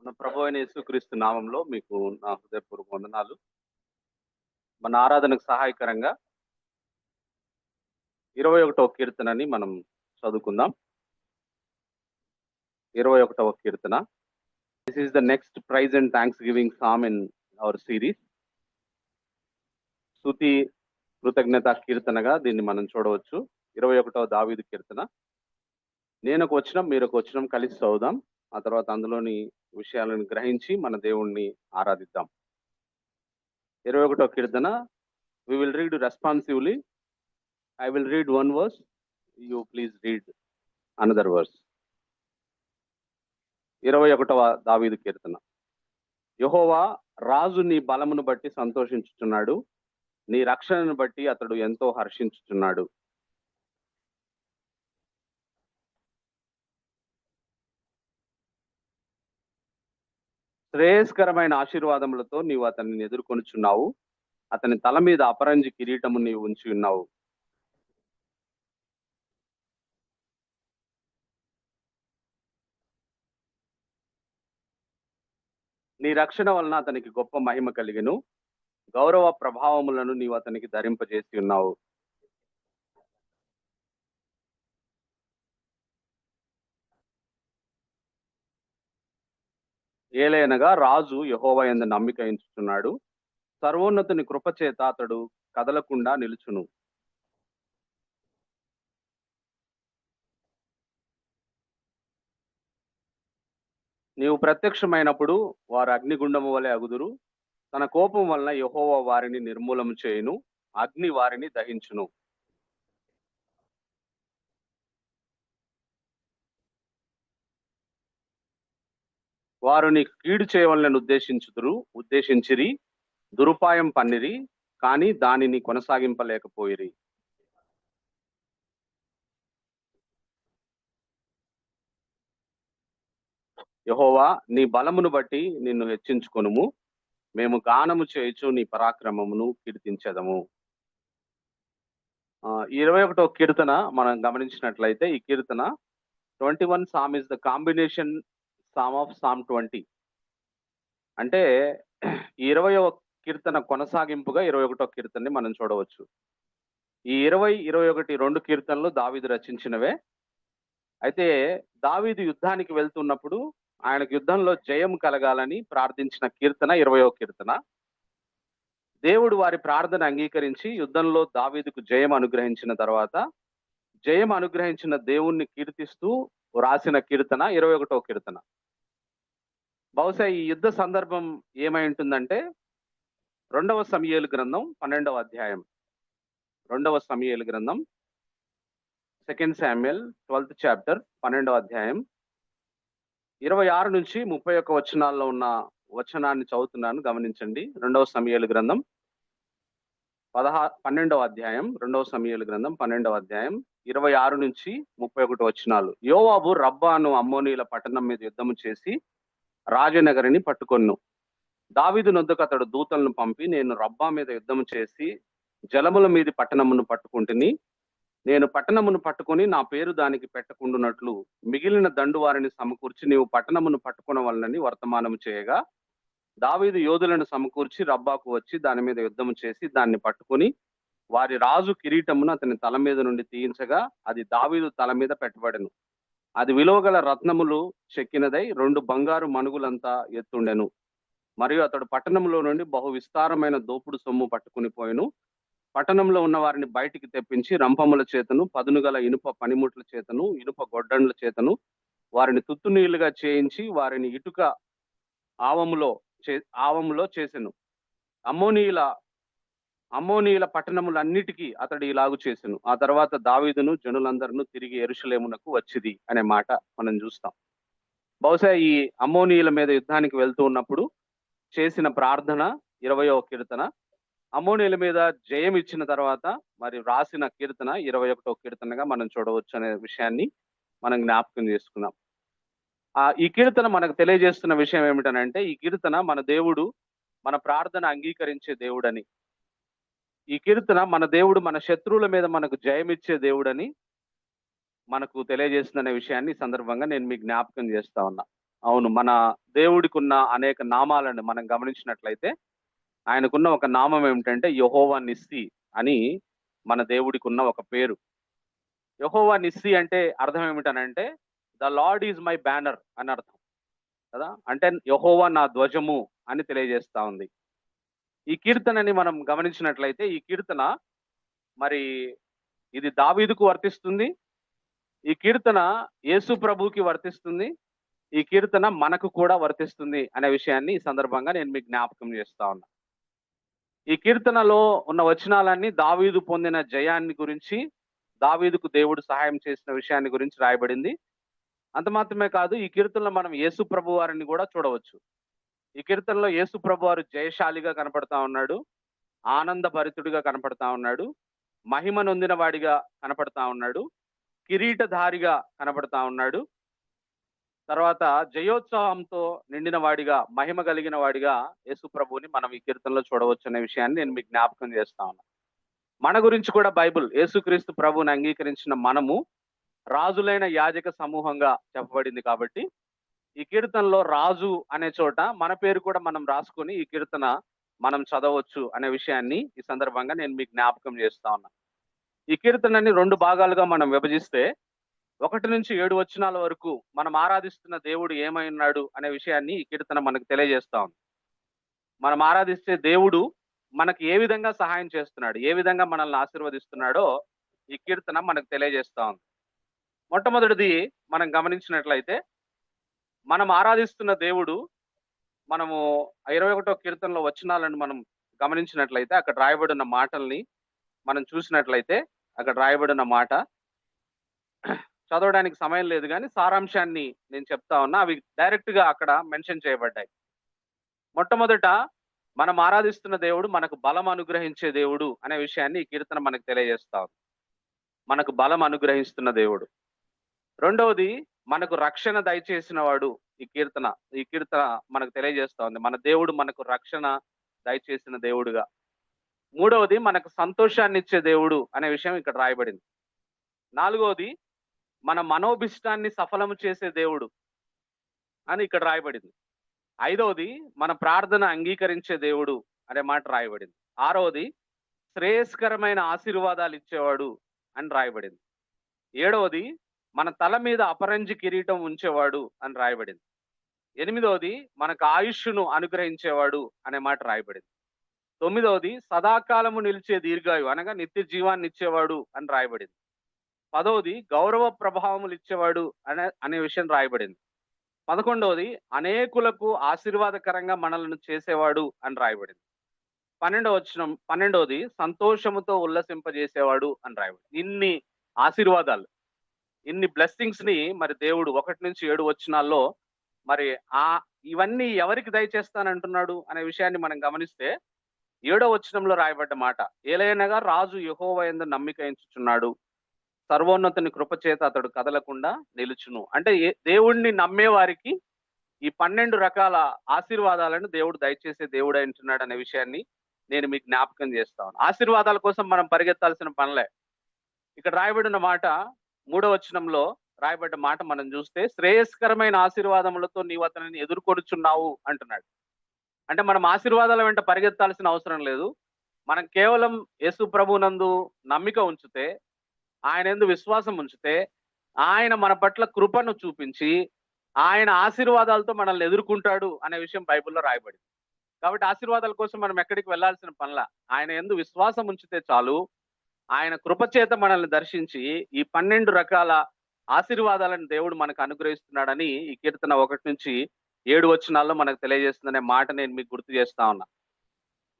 మన ప్రభు అయిన యేసుక్రీస్తు నామంలో మీకు నా హృదయపూర్వక వందనాలు. మన ఆరాధనకు సహాయకరంగా 21వ కీర్తనని మనం చదువుకుందాం. 21వ కీర్తన. This is the next praise and thanksgiving psalm in our series. స్తుతి కృతజ్ఞత కీర్తనగా దీన్ని మనం చూడవచ్చు. 21వ దావీదు కీర్తన. నేను ఒక వచనం, మీరు ఒక వచనం కలిసి చదువుదాం. ఆ తర్వాత అందులోని విషయాలను గ్రహించి మన దేవుణ్ణి ఆరాధిద్దాం. 21వ కీర్తన. We will read responsively. I will read one verse. You please read another verse. 21వ దావీదు కీర్తన. యెహోవా రాజు నీ బలమును బట్టి సంతోషించుచున్నాడు, నీ రక్షణను బట్టి అతడు ఎంతో హర్షించుచున్నాడు. శ్రేయస్కరమైన ఆశీర్వాదములతో నీవు అతన్ని ఎదుర్కొనుచున్నావు, అతని తల మీద అపరంజి కిరీటము నీవు ఉంచి ఉన్నావు. నీ రక్షణ వలన అతనికి గొప్ప మహిమ కలిగెను, గౌరవ ప్రభావములను నీవు అతనికి ధరింపజేసి ఉన్నావు. ఏలయనగా రాజు యెహోవా యందు నమ్మిక ఉంచుచున్నాడు, సర్వోన్నతుని కృపచేత అతడు కదలకుండా నిలుచును. నీవు ప్రత్యక్షమైనప్పుడు వారు అగ్నిగుండము వలె అగుదురు, తన కోపం వలన యెహోవా వారిని నిర్మూలము చేయును, అగ్ని వారిని దహించును. వారు నీకు కీడు చేయవలనని ఉద్దేశించిరి, దురుపాయం పన్నిరి, కానీ దానిని కొనసాగింపలేకపోయిరి. యెహోవా నీ బలమును బట్టి నిన్ను హెచ్చించుకొనుము, మేము గానము చేయుచు నీ పరాక్రమమును కీర్తించెదము. 21వ కీర్తన మనం గమనించినట్లయితే ఈ కీర్తన 21 psalm is the combination psalm of psalm 20. అంటే ఈ 20వ కీర్తన కొనసాగింపుగా 21వ కీర్తనని మనం చూడవచ్చు. ఈ 20, 21 రెండు కీర్తనలు దావీదు రచించినవే. అయితే దావీదు యుద్ధానికి వెళ్తున్నప్పుడు ఆయనకు యుద్ధంలో జయం కలగాలని ప్రార్థించిన కీర్తన 20వ కీర్తన. దేవుడు వారి ప్రార్థన అంగీకరించి యుద్ధంలో దావీదుకు జయం అనుగ్రహించిన తర్వాత జయం అనుగ్రహించిన దేవుణ్ణి కీర్తిస్తూ రాసిన కీర్తన 21వ కీర్తన. బహుశా ఈ యుద్ధ సందర్భం ఏమై ఉంటుందంటే 2వ సమూయేలు గ్రంథం 12వ అధ్యాయం. 2వ సమూయేలు గ్రంథం 2 Samuel 12th chapter 12వ అధ్యాయం 26 నుంచి 31 వచనాల్లో ఉన్న వచనాన్ని చదువుతున్నాను, గమనించండి. 2వ సమూయేలు గ్రంథం 12వ అధ్యాయం 2వ సమూయేలు గ్రంథం 12వ అధ్యాయం 26 నుంచి 31 వచనాలు. యోవాబు రబ్బాను అమ్మోనీల పట్టణం మీద యుద్ధము చేసి రాజనగరిని పట్టుకొన్ను. దావీదు నొద్దకు అతడు దూతలను పంపి, నేను రబ్బా మీద యుద్ధము చేసి జలముల మీది పట్టణమును పట్టుకుంటుని, నేను పట్టణమును పట్టుకొని నా పేరు దానికి పెట్టకుండునట్లు మిగిలిన దండు వారిని సమకూర్చి నీవు పట్టణమును పట్టుకొనవలనని వర్తమానము చేయగా, దావీదు యోధులను సమకూర్చి రబ్బాకు వచ్చి దాని మీద యుద్ధము చేసి దాన్ని పట్టుకొని వారి రాజు కిరీటమును అతని తల మీద నుండి తీయించగా అది దావీదు తల మీద పెట్టబడెను. అది విలువగల రత్నములు చెక్కినదై 2 బంగారు మణుగులంతా ఎత్తుండెను. మరియు అతడు పట్టణంలో నుండి బహు విస్తారమైన దోపుడు సొమ్ము పట్టుకుని పోయెను. పట్టణంలో ఉన్న వారిని బయటికి తెప్పించి రంపముల చేతను, పదునుగల ఇనుప పనిముట్ల చేతను, ఇనుప గొడ్డండ్ల చేతను వారిని తుత్తునీళ్లుగా చేయించి వారిని ఇటుక ఆవములో చేసెను. అమ్మోనీయుల పట్టణములన్నిటికీ అతడు ఇలాగు చేసెను. ఆ తర్వాత దావీదును జనులందరూ తిరిగి యెరూషలేమునకు వచ్చిది అనే మాట మనం చూస్తాం. బహుశా ఈ అమ్మోనీయుల మీద యుద్ధానికి వెళ్తూ ఉన్నప్పుడు చేసిన ప్రార్థన 20వ కీర్తన. అమ్మోనీయుల మీద జయం ఇచ్చిన తర్వాత మరి రాసిన కీర్తన 21వ కీర్తనగా మనం చూడవచ్చు అనే విషయాన్ని మనం జ్ఞాపకం చేసుకున్నాం. ఈ కీర్తన మనకు తెలియజేస్తున్న విషయం ఏమిటనంటే, ఈ కీర్తన మన దేవుడు మన ప్రార్థన అంగీకరించే దేవుడని, ఈ కీర్తన మన దేవుడు మన శత్రువుల మీద మనకు జయమిచ్చే దేవుడని మనకు తెలియజేస్తుందనే విషయాన్ని ఈ సందర్భంగా నేను మీకు జ్ఞాపకం చేస్తా ఉన్నా. అవును, మన దేవుడికున్న అనేక నామాలను మనం గమనించినట్లయితే ఆయనకున్న ఒక నామం ఏమిటంటే యెహోవా నిస్సి అని మన దేవుడికి ఉన్న ఒక పేరు. యెహోవా నిస్సి అంటే అర్థం ఏమిటనంటే the lord is my banner అని అర్థం కదా. అంటే యెహోవా నా ధ్వజము అని తెలియజేస్తా ఉంది. ఈ కీర్తనని మనం గమనించినట్లయితే ఈ కీర్తన మరి ఇది దావీదుకు వర్తిస్తుంది. ఈ కీర్తన యేసు ప్రభువుకి వర్తిస్తుంది. ఈ కీర్తన మనకు కూడా వర్తిస్తుంది అనే విషయాన్ని ఈ సందర్భంగా నేను మీకు జ్ఞాపకం చేస్తా ఉన్నా. ఈ కీర్తనలో ఉన్న వచనాలన్నీ దావీదు పొందిన జయాన్ని గురించి, దావీదుకు దేవుడు సహాయం చేసిన విషయాన్ని గురించి రాయబడింది. అంత మాత్రమే కాదు, ఈ కీర్తనలో మనం యేసు ప్రభు వారిని కూడా చూడవచ్చు. ఈ కీర్తనలో యేసు ప్రభు వారు జయశాలిగా కనపడతా ఉన్నాడు, ఆనంద భరితుడిగా కనపడతా ఉన్నాడు, మహిమ నొందిన వాడిగా కనపడతా ఉన్నాడు, కిరీటధారిగా కనపడతా ఉన్నాడు, తర్వాత జయోత్సాహంతో నిండిన వాడిగా, మహిమ కలిగిన వాడిగా యేసు ప్రభువుని మనం ఈ కీర్తనలో చూడవచ్చు అనే విషయాన్ని నేను మీకు జ్ఞాపకం చేస్తా ఉన్నా. మన గురించి కూడా బైబిల్ యేసుక్రీస్తు ప్రభువుని అంగీకరించిన మనము రాజులైన యాజక సమూహంగా చెప్పబడింది కాబట్టి ఈ కీర్తనలో రాజు అనే చోట మన పేరు కూడా మనం రాసుకొని ఈ కీర్తన మనం చదవచ్చు అనే విషయాన్ని ఈ సందర్భంగా నేను మీకు జ్ఞాపకం చేస్తా ఉన్నా. ఈ కీర్తనని 2 భాగాలుగా మనం విభజిస్తే 1 నుంచి 7 వచనాల వరకు మనం ఆరాధిస్తున్న దేవుడు ఏమై ఉన్నాడు అనే విషయాన్ని ఈ కీర్తన మనకు తెలియజేస్తా ఉంది. మనం ఆరాధిస్తే దేవుడు మనకి ఏ విధంగా సహాయం చేస్తున్నాడు, ఏ విధంగా మనల్ని ఆశీర్వదిస్తున్నాడో ఈ కీర్తన మనకు తెలియజేస్తా ఉంది. మొట్టమొదటిది మనం గమనించినట్లయితే మనం ఆరాధిస్తున్న దేవుడు, మనము 21వ కీర్తనలో వచనాలను మనం గమనించినట్లయితే అక్కడ రాయబడిన మాటల్ని మనం చూసినట్లయితే అక్కడ రాయబడిన మాట చదవడానికి సమయం లేదు కానీ సారాంశాన్ని నేను చెప్తా ఉన్నా. అవి డైరెక్ట్ గా అక్కడ మెన్షన్ చేయబడ్డాయి. మొట్టమొదట మనం ఆరాధిస్తున్న దేవుడు మనకు బలం అనుగ్రహించే దేవుడు అనే విషయాన్ని ఈ కీర్తన మనకు తెలియజేస్తా ఉంది. మనకు బలం అనుగ్రహిస్తున్న దేవుడు. రెండవది మనకు రక్షణ దయచేసిన వాడు. ఈ కీర్తన మనకు తెలియజేస్తా ఉంది మన దేవుడు మనకు రక్షణ దయచేసిన దేవుడుగా. మూడవది మనకు సంతోషాన్ని ఇచ్చే దేవుడు అనే విషయం ఇక్కడ రాయబడింది. నాలుగవది మన మనోభిష్టాన్ని సఫలము చేసే దేవుడు అని ఇక్కడ రాయబడింది. ఐదవది మన ప్రార్థన అంగీకరించే దేవుడు అనే మాట రాయబడింది. ఆరవది శ్రేయస్కరమైన ఆశీర్వాదాలు ఇచ్చేవాడు అని రాయబడింది. ఏడవది మన తల మీద అపరంజి కిరీటం ఉంచేవాడు అని రాయబడింది. ఎనిమిదవది మనకు ఆయుష్ను అనుగ్రహించేవాడు అనే మాట రాయబడింది. తొమ్మిదవది సదాకాలము నిలిచే దీర్ఘాయు అనగా నిత్య జీవాన్ని ఇచ్చేవాడు అని రాయబడింది. పదవది గౌరవ ప్రభావములు ఇచ్చేవాడు అనే విషయం రాయబడింది. 11వది అనేకులకు ఆశీర్వాదకరంగా మనల్ని చేసేవాడు అని రాయబడింది. 12వది సంతోషముతో ఉల్లసింపజేసేవాడు అని రాయబడింది. ఇన్ని ఆశీర్వాదాలు, ఇన్ని బ్లెస్సింగ్స్ ని మరి దేవుడు 1 నుంచి 7 వచనాల్లో మరి ఇవన్నీ ఎవరికి దయచేస్తానంటున్నాడు అనే విషయాన్ని మనం గమనిస్తే 7వ వచనంలో రాయబడ్డ మాట, ఏలైనగా రాజు యెహోవా యందు నమ్మిక ఉంచుచున్నాడు, సర్వోన్నతుని కృపచేత అతడు కదలకుండా నిలుచును. అంటే దేవుణ్ణి నమ్మే వారికి ఈ 12 రకాల ఆశీర్వాదాలను దేవుడు దయచేసే దేవుడు అంటున్నాడు అనే విషయాన్ని నేను మీకు జ్ఞాపకం చేస్తాను. ఆశీర్వాదాల కోసం మనం పరిగెత్తాల్సిన పనిలే. ఇక్కడ రాయబడిన మాట 3వ వచనంలో రాయబడ్డ మాట మనం చూస్తే శ్రేయస్కరమైన ఆశీర్వాదములతో నీవు అతనిని ఎదుర్కొనుచున్నావు అంటున్నాడు. అంటే మనం ఆశీర్వాదాల వెంట పరిగెత్తాల్సిన అవసరం లేదు. మనం కేవలం యేసు ప్రభునందు నమ్మిక ఉంచితే, ఆయన యందు విశ్వాసం ఉంచితే, ఆయన మన పట్ల కృపను చూపించి ఆయన ఆశీర్వాదాలతో మనల్ని ఎదుర్కొంటాడు అనే విషయం బైబిల్లో రాయబడింది. కాబట్టి ఆశీర్వాదాల కోసం మనం ఎక్కడికి వెళ్లాల్సిన పనిలా. ఆయన యందు విశ్వాసం ఉంచితే చాలు. ఆయన కృపచేత మనల్ని దర్శించి ఈ 12 రకాల ఆశీర్వాదాలను దేవుడు మనకు అనుగ్రహిస్తున్నాడని ఈ కీర్తన 1 నుంచి 7 వచనాల్లో మనకు తెలియజేస్తుందనే మాట నేను మీకు గుర్తు చేస్తా ఉన్నా.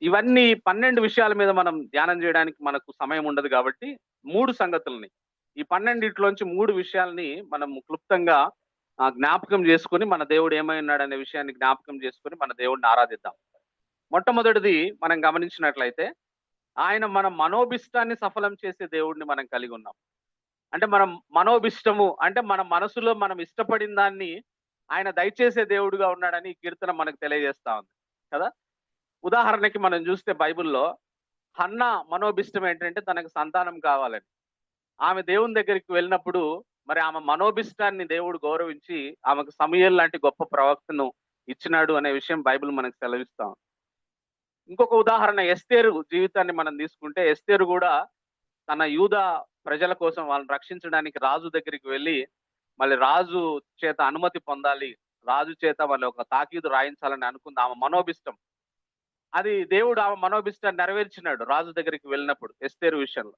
ఇవన్నీ 12 విషయాల మీద మనం ధ్యానం చేయడానికి మనకు సమయం ఉండదు కాబట్టి 3 సంగతుల్ని, ఈ 12లోంచి 3 విషయాల్ని మనం క్లుప్తంగా జ్ఞాపకం చేసుకుని మన దేవుడు ఏమై ఉన్నాడనే విషయాన్ని జ్ఞాపకం చేసుకుని మన దేవుడిని ఆరాధిద్దాం. మొట్టమొదటిది మనం గమనించినట్లయితే ఆయన మన మనోభిష్టాన్ని సఫలం చేసే దేవుడిని మనం కలిగి ఉన్నాం. అంటే మనం మనోభిష్టము అంటే మన మనసులో మనం ఇష్టపడిన దాన్ని ఆయన దయచేసే దేవుడుగా ఉన్నాడని ఈ కీర్తన మనకు తెలియజేస్తా ఉంది కదా. ఉదాహరణకి మనం చూస్తే బైబిల్లో హన్నా మనోభిష్టం ఏంటంటే తనకు సంతానం కావాలని. ఆమె దేవుని దగ్గరికి వెళ్ళినప్పుడు మరి ఆమె మనోభిష్టాన్ని దేవుడు గౌరవించి ఆమెకు సమూయేలు లాంటి గొప్ప ప్రవక్తను ఇచ్చినాడు అనే విషయం బైబిల్ మనకు సెలవిస్తాం. ఇంకొక ఉదాహరణ ఎస్తేరు జీవితాన్ని మనం తీసుకుంటే, ఎస్తేరు కూడా తన యూదా ప్రజల కోసం వాళ్ళని రక్షించడానికి రాజు దగ్గరికి వెళ్ళి, మళ్ళీ రాజు చేత అనుమతి పొందాలి, రాజు చేత మళ్ళీ ఒక తాకీదు రాయించాలని అనుకుంది. ఆమె మనోభిష్టం. అది దేవుడు ఆమె మనోభిష్టాన్ని నెరవేర్చినాడు రాజు దగ్గరికి వెళ్ళినప్పుడు ఎస్తేరు విషయంలో.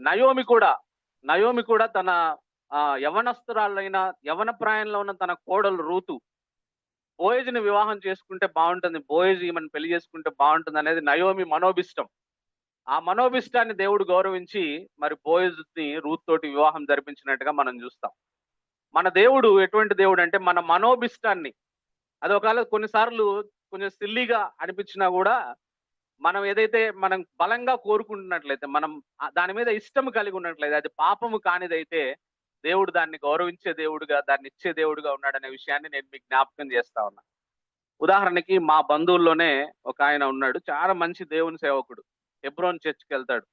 నయోమి కూడా నయోమి కూడా తన యవనస్తురాలైన యవన ప్రాయంలో ఉన్న తన కోడలు రూతు బోయజుని వివాహం చేసుకుంటే బాగుంటుంది, బోయజు ఈమెను పెళ్లి చేసుకుంటే బాగుంటుంది అనేది నయోమి మనోభిష్టం. ఆ మనోభిష్టాన్ని దేవుడు గౌరవించి మరి బోయజుని రూత్ తోటి వివాహం జరిపించినట్టుగా మనం చూస్తాం. మన దేవుడు ఎటువంటి దేవుడు అంటే మన మనోభిష్టాన్ని, అది ఒకవేళ కొన్నిసార్లు కొంచెం సిల్లీగా అనిపించినా కూడా మనం ఏదైతే మనం బలంగా కోరుకుంటున్నట్లయితే, మనం దాని మీద ఇష్టం కలిగి ఉన్నట్లయితే, అది పాపము కానిదైతే దేవుడు దాన్ని గౌరవించే దేవుడుగా, దాన్ని ఇచ్చే దేవుడుగా ఉన్నాడనే విషయాన్ని నేను మీకు జ్ఞాపకం చేస్తా ఉన్నా. ఉదాహరణకి మా బంధువుల్లోనే ఒక ఆయన ఉన్నాడు, చాలా మంచి దేవుని సేవకుడు. హెబ్రోన్ చర్చ్కి వెళ్తాడు.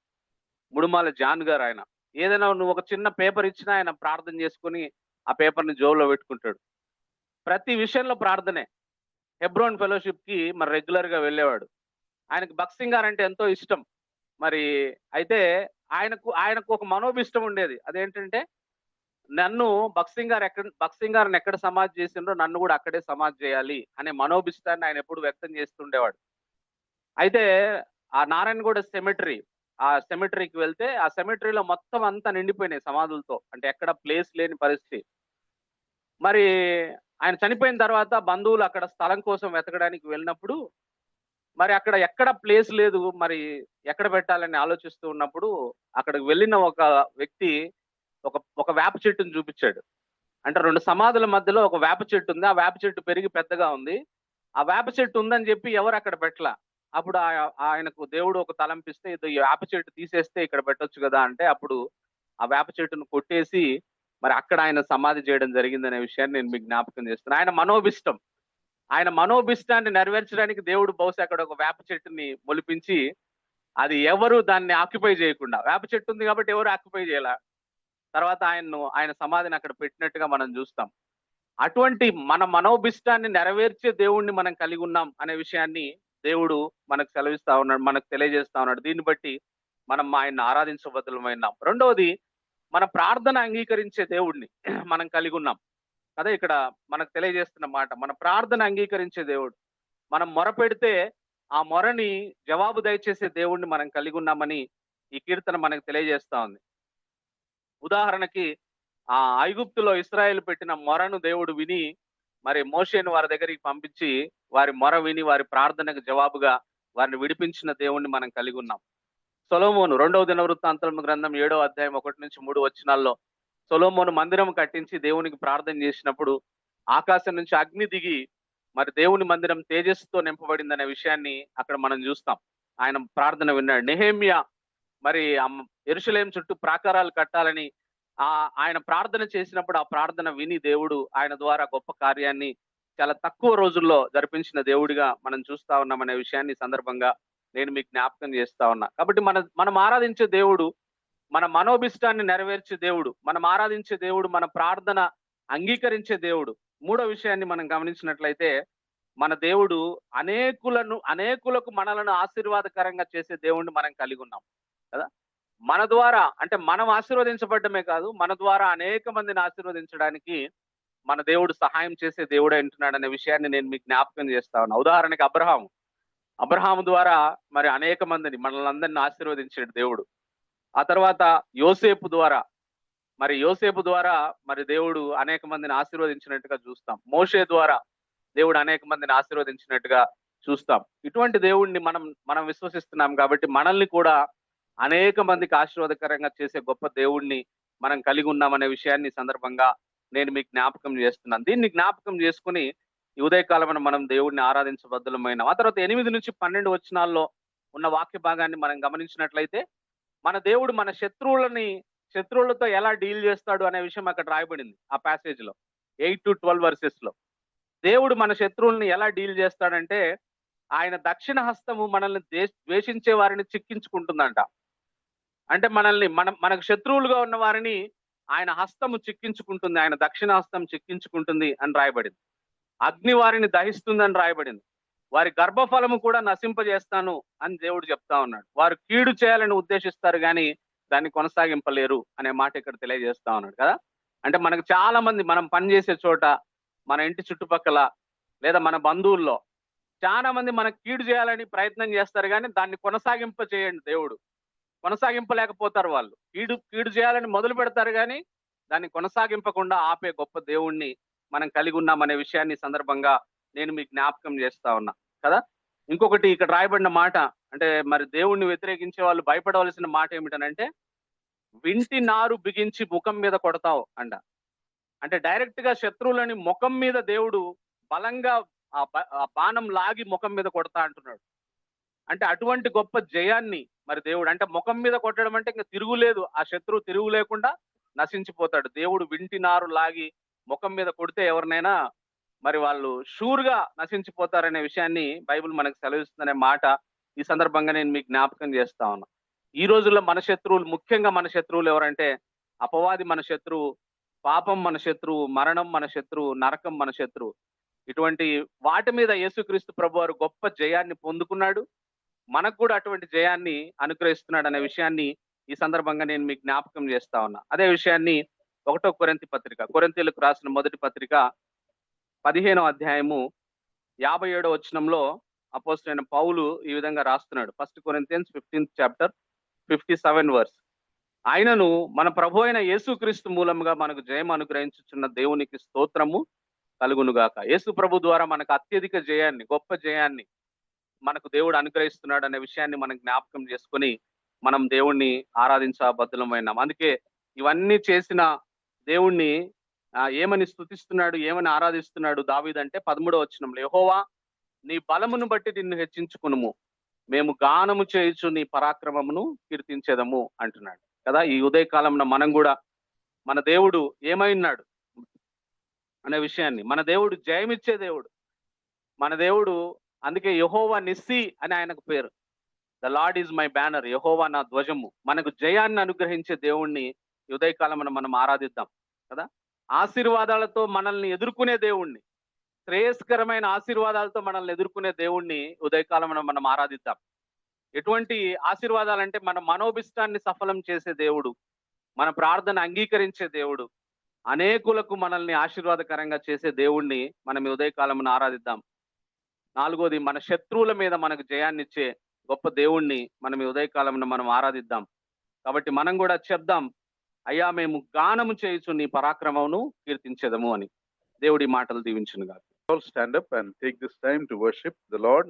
ముడుమాల జాన్ గారు ఆయన. ఏదైనా నువ్వు ఒక చిన్న పేపర్ ఇచ్చినా ఆయన ప్రార్థన చేసుకుని ఆ పేపర్ని జోబులో పెట్టుకుంటాడు. ప్రతి విషయంలో ప్రార్థనే. హెబ్రోన్ ఫెలోషిప్ కి మరి రెగ్యులర్ గా వెళ్ళేవాడు. ఆయనకు భక్సింగ్ గారు అంటే ఎంతో ఇష్టం. మరి అయితే ఆయనకు ఒక మనోభిష్టం ఉండేది. అదేంటంటే, నన్ను భక్సింగ్ గారిని ఎక్కడ సమాధి చేసిండ్రో నన్ను కూడా అక్కడే సమాధి చేయాలి అనే మనోభిష్టాన్ని ఆయన ఎప్పుడు వ్యక్తం చేస్తుండేవాడు. అయితే ఆ నారాయణగూడ సెమిటరీ, ఆ సెమిటరీకి వెళ్తే ఆ సెమిటరీలో మొత్తం అంతా నిండిపోయినాయి సమాధులతో. అంటే ఎక్కడ ప్లేస్ లేని పరిస్థితి. మరి ఆయన చనిపోయిన తర్వాత బంధువులు అక్కడ స్థలం కోసం వెతకడానికి వెళ్ళినప్పుడు మరి అక్కడ ఎక్కడ ప్లేస్ లేదు, మరి ఎక్కడ పెట్టాలని ఆలోచిస్తూ ఉన్నప్పుడు అక్కడికి వెళ్ళిన ఒక వ్యక్తి ఒక వేప చెట్టును చూపించాడు. అంటే 2 సమాధుల మధ్యలో ఒక వేప చెట్టు ఉంది. ఆ వేప చెట్టు పెరిగి పెద్దగా ఉంది. ఆ వేప చెట్టు ఉందని చెప్పి ఎవరు అక్కడ పెట్టలా. అప్పుడు ఆయనకు దేవుడు ఒక తలంపిస్తే, ఈ వేప చెట్టు తీసేస్తే ఇక్కడ పెట్టొచ్చు కదా అంటే, అప్పుడు ఆ వేప చెట్టును కొట్టేసి మరి అక్కడ ఆయన సమాధి చేయడం జరిగిందనే విషయాన్ని నేను మీకు జ్ఞాపకం చేస్తున్నాను. ఆయన మనోభిష్టాన్ని నెరవేర్చడానికి దేవుడు బహుశా అక్కడ ఒక వేప చెట్టుని మొలిపించి, అది ఎవరు దాన్ని ఆక్యుపై చేయకుండా, వేప చెట్టు ఉంది కాబట్టి ఎవరు ఆక్యుపై చేయాల, తర్వాత ఆయన సమాధిని అక్కడ పెట్టినట్టుగా మనం చూస్తాం. అటువంటి మన మనోభిష్టాన్ని నెరవేర్చే దేవుణ్ణి మనం కలిగి ఉన్నాం అనే విషయాన్ని దేవుడు మనకు సెలవిస్తా ఉన్నాడు, మనకు తెలియజేస్తా ఉన్నాడు. దీన్ని బట్టి మనం ఆయన్ని ఆరాధించబద్దులమైనాం. రెండవది, మన ప్రార్థన అంగీకరించే దేవుడిని మనం కలిగి ఉన్నాం. అదే ఇక్కడ మనకు తెలియజేస్తున్న మాట. మన ప్రార్థన అంగీకరించే దేవుడు. మనం మొర పెడితే ఆ మొరని జవాబు దయచేసే దేవుణ్ణి మనం కలిగి ఉన్నామని ఈ కీర్తన మనకు తెలియజేస్తా ఉంది. ఉదాహరణకి ఐగుప్తులో ఇశ్రాయేలు పెట్టిన మొరను దేవుడు విని మరి మోషేను వారి దగ్గరికి పంపించి వారి మొర విని వారి ప్రార్థనకు జవాబుగా వారిని విడిపించిన దేవుణ్ణి మనం కలిగి ఉన్నాం. సొలొమోను 2వ దినవృత్తాంతముల గ్రంథం 7వ అధ్యాయం 1-3 వచనాల్లో సొలొమోను మందిరం కట్టించి దేవునికి ప్రార్థన చేసినప్పుడు ఆకాశం నుంచి అగ్ని దిగి మరి దేవుని మందిరం తేజస్సుతో నింపబడిందనే విషయాన్ని అక్కడ మనం చూస్తాం. ఆయన ప్రార్థన విన్నాడు. నెహెమ్యా మరి యెరూషలేము చుట్టూ ప్రాకారాలు కట్టాలని ఆయన ప్రార్థన చేసినప్పుడు ఆ ప్రార్థన విని దేవుడు ఆయన ద్వారా గొప్ప కార్యాన్ని చాలా తక్కువ రోజుల్లో జరిపించిన దేవుడిగా మనం చూస్తా ఉన్నామనే విషయాన్ని సందర్భంగా నేను మీకు జ్ఞాపకం చేస్తా ఉన్నా. కాబట్టి మనం ఆరాధించే దేవుడు మన మనోభిష్టాన్ని నెరవేర్చే దేవుడు. మనం ఆరాధించే దేవుడు మన ప్రార్థన అంగీకరించే దేవుడు. మూడో విషయాన్ని మనం గమనించినట్లయితే, మన దేవుడు అనేకులకు మనలను ఆశీర్వాదకరంగా చేసే దేవుణ్ణి మనం కలిగి ఉన్నాం కదా. మన ద్వారా అంటే మనం ఆశీర్వదించబడ్డమే కాదు, మన ద్వారా అనేక మందిని ఆశీర్వదించడానికి మన దేవుడు సహాయం చేసే దేవుడే అంటున్నాడు అనే విషయాన్ని నేను మీకు జ్ఞాపకం చేస్తా ఉన్నా. ఉదాహరణకి అబ్రహాము ద్వారా మరి అనేక మందిని మనల్ని అందరిని ఆశీర్వదించాడు దేవుడు. ఆ తర్వాత యోసేపు ద్వారా మరి దేవుడు అనేక మందిని ఆశీర్వదించినట్టుగా చూస్తాం. మోషే ద్వారా దేవుడు అనేక మందిని ఆశీర్వదించినట్టుగా చూస్తాం. ఇటువంటి దేవుడిని మనం విశ్వసిస్తున్నాం కాబట్టి మనల్ని కూడా అనేక మందికి ఆశీర్వాదకరంగా చేసే గొప్ప దేవుణ్ణి మనం కలిగి ఉన్నామనే విషయాన్ని సందర్భంగా నేను మీకు జ్ఞాపకం చేస్తున్నాను. దీన్ని జ్ఞాపకం చేసుకుని ఈ ఉదయకాలం మనం దేవుడిని ఆరాధించబద్దులమైనాం. ఆ తర్వాత 8-12 వచనాల్లో ఉన్న వాక్య భాగాన్ని మనం గమనించినట్లయితే, మన దేవుడు మన శత్రువులతో ఎలా డీల్ చేస్తాడు అనే విషయం అక్కడ రాయబడింది ఆ ప్యాసేజ్ లో. 8-12 వర్సెస్ లో దేవుడు మన శత్రువుల్ని ఎలా డీల్ చేస్తాడంటే, ఆయన దక్షిణ హస్తము మనల్ని ద్వేషించే వారిని చిక్కించుకుంటుందంట. అంటే మనకు శత్రువులుగా ఉన్న వారిని ఆయన హస్తము చిక్కించుకుంటుంది, ఆయన దక్షిణ హస్తం చిక్కించుకుంటుంది అని రాయబడింది. అగ్ని వారిని దహిస్తుందని రాయబడింది. వారి గర్భఫలము కూడా నశింపజేస్తాను అని దేవుడు చెప్తా ఉన్నాడు. వారు కీడు చేయాలని ఉద్దేశిస్తారు కానీ దాన్ని కొనసాగింపలేరు అనే మాట ఇక్కడ తెలియజేస్తా ఉన్నాడు కదా. అంటే మనకు చాలా మంది మనం పనిచేసే చోట, మన ఇంటి చుట్టుపక్కల, లేదా మన బంధువుల్లో చాలా మంది మనకు కీడు చేయాలని ప్రయత్నం చేస్తారు కానీ దాన్ని కొనసాగింప చేయండి దేవుడు. కొనసాగింపలేకపోతారు వాళ్ళు. కీడు చేయాలని మొదలు పెడతారు కానీ దాన్ని కొనసాగింపకుండా ఆపే గొప్ప దేవుణ్ణి మనం కలిగి ఉన్నామనే విషయాన్ని సందర్భంగా నేను మీకు జ్ఞాపకం చేస్తా ఉన్నా కదా. ఇంకొకటి ఇక్కడ రాయబడిన మాట, అంటే మరి దేవుణ్ణి వ్యతిరేకించే వాళ్ళు భయపడవలసిన మాట ఏమిటనంటే, వింటి నారు బిగించి ముఖం మీద కొడతావు అంట. అంటే డైరెక్ట్ గా శత్రువులని ముఖం మీద దేవుడు బలంగా ఆ బాణం లాగి ముఖం మీద కొడతా అంటున్నాడు. అంటే అటువంటి గొప్ప జయాన్ని మరి దేవుడు, అంటే ముఖం మీద కొట్టడం అంటే ఇంకా తిరుగులేదు, ఆ శత్రువు తిరుగు లేకుండా నశించిపోతాడు. దేవుడు వింటి నారు లాగి ముఖం మీద కొడితే ఎవరినైనా మరి వాళ్ళు షూర్ గా నశించిపోతారనే విషయాన్ని బైబిల్ మనకు సెలవిస్తుందనే మాట ఈ సందర్భంగా నేను మీకు జ్ఞాపకం చేస్తా ఉన్నా. ఈ రోజుల్లో మన శత్రువులు, ముఖ్యంగా మన శత్రువులు ఎవరంటే, అపవాది మన శత్రువు, పాపం మన శత్రువు, మరణం మన శత్రువు, నరకం మన శత్రువు. ఇటువంటి వాటి మీద యేసుక్రీస్తు ప్రభువారు గొప్ప జయాన్ని పొందుకున్నాడు. మనకు కూడా అటువంటి జయాన్ని అనుగ్రహిస్తున్నాడు అనే విషయాన్ని ఈ సందర్భంగా నేను మీకు జ్ఞాపకం చేస్తా ఉన్నా. అదే విషయాన్ని 1 కొరింథీ పత్రిక, కొరింథీయులకు రాసిన మొదటి పత్రిక 15వ అధ్యాయము 57వ వచనంలో అపోస్తలుడైన పౌలు ఈ విధంగా రాస్తున్నాడు. 1 Corinthians 15th chapter 57 verse. ఆయనను మన ప్రభు అయిన యేసుక్రీస్తు మూలముగా మనకు జయం అనుగ్రహించుచున్న దేవునికి స్తోత్రము కలుగునుగాక. యేసు ప్రభు ద్వారా మనకు అత్యధిక జయాన్ని, గొప్ప జయాన్ని మనకు దేవుడు అనుగ్రహిస్తున్నాడు అనే విషయాన్ని మనం జ్ఞాపకం చేసుకొని మనం దేవుణ్ణి ఆరాధించబద్దులమైనాం. అందుకే ఇవన్నీ చేసిన దేవుణ్ణి ఏమని స్తుతిస్తున్నాడు, ఏమని ఆరాధిస్తున్నాడు దావీదు అంటే 13వ వచనంలో, యెహోవా నీ బలమును బట్టి నిన్ను హెచ్చించుకునుము, మేము గానము చేయుచు నీ పరాక్రమమును కీర్తించేదము అంటున్నాడు కదా. ఈ ఉదయకాలంలో మనం కూడా మన దేవుడు ఏమై ఉన్నాడు అనే విషయాన్ని, మన దేవుడు జయమిచ్చే దేవుడు, మన దేవుడు. అందుకే యెహోవా నిస్సి అని ఆయనకు పేరు. The lord is my banner, యెహోవా నా ధ్వజము. మనకు జయాన్ని అనుగ్రహించే దేవుణ్ణి ఉదయకాలం మనం ఆరాధిద్దాం కదా. ఆశీర్వాదాలతో మనల్ని ఎదుర్కొనే దేవుణ్ణి, శ్రేయస్కరమైన ఆశీర్వాదాలతో మనల్ని ఎదుర్కొనే దేవుణ్ణి ఉదయకాలం మనం ఆరాధిద్దాం. ఎటువంటి ఆశీర్వాదాలంటే, మన మనోభిష్టాన్ని సఫలం చేసే దేవుడు, మన ప్రార్థన అంగీకరించే దేవుడు, అనేకులకు మనల్ని ఆశీర్వాదకరంగా చేసే దేవుణ్ణి మనం ఉదయకాలం ఆరాధిద్దాం. 4వది, మన శత్రువుల మీద మనకు జయాన్నిచ్చే గొప్ప దేవుణ్ణి మనం ఉదయకాలం మనం ఆరాధిద్దాం. కాబట్టి మనం కూడా చెప్దాం, అయ్యా మేము గానము చేయుచు నీ పరాక్రమమును కీర్తించెదము అని. దేవుడి మాటలు దీవించును గాక. All stand up and take this time to worship the Lord.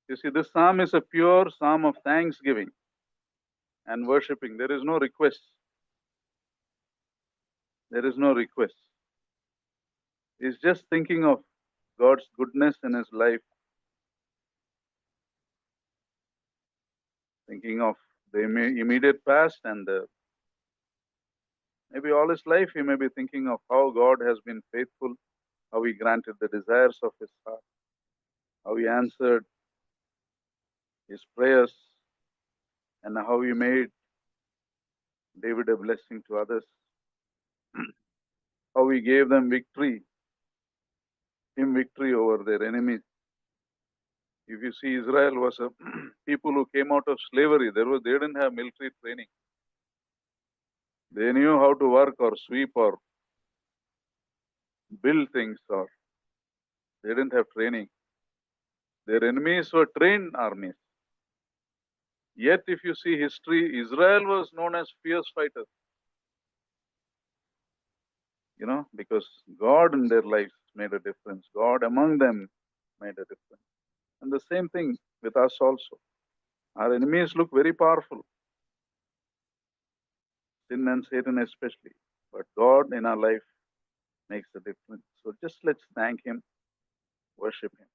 You see, this psalm is a pure psalm of thanksgiving and worshiping. There is no request. There is no request. He's just thinking of God's goodness in his life, thinking of the immediate past and maybe all his life he may be thinking of how God has been faithful, how he granted the desires of his heart, how he answered his prayers, and how he made David a blessing to others, how he gave them victory over their enemies. If you see, Israel was a people who came out of slavery. They didn't have military training. They knew how to work or sweep or build things, or they didn't have training. Their enemies were trained armies. Yet if you see history, Israel was known as fierce fighters. Because God in their lives made a difference. God among them made a difference. And the same thing with us also. Our enemies look very powerful, sin and Satan especially, but God in our life makes a difference. So just let's thank him, worship him.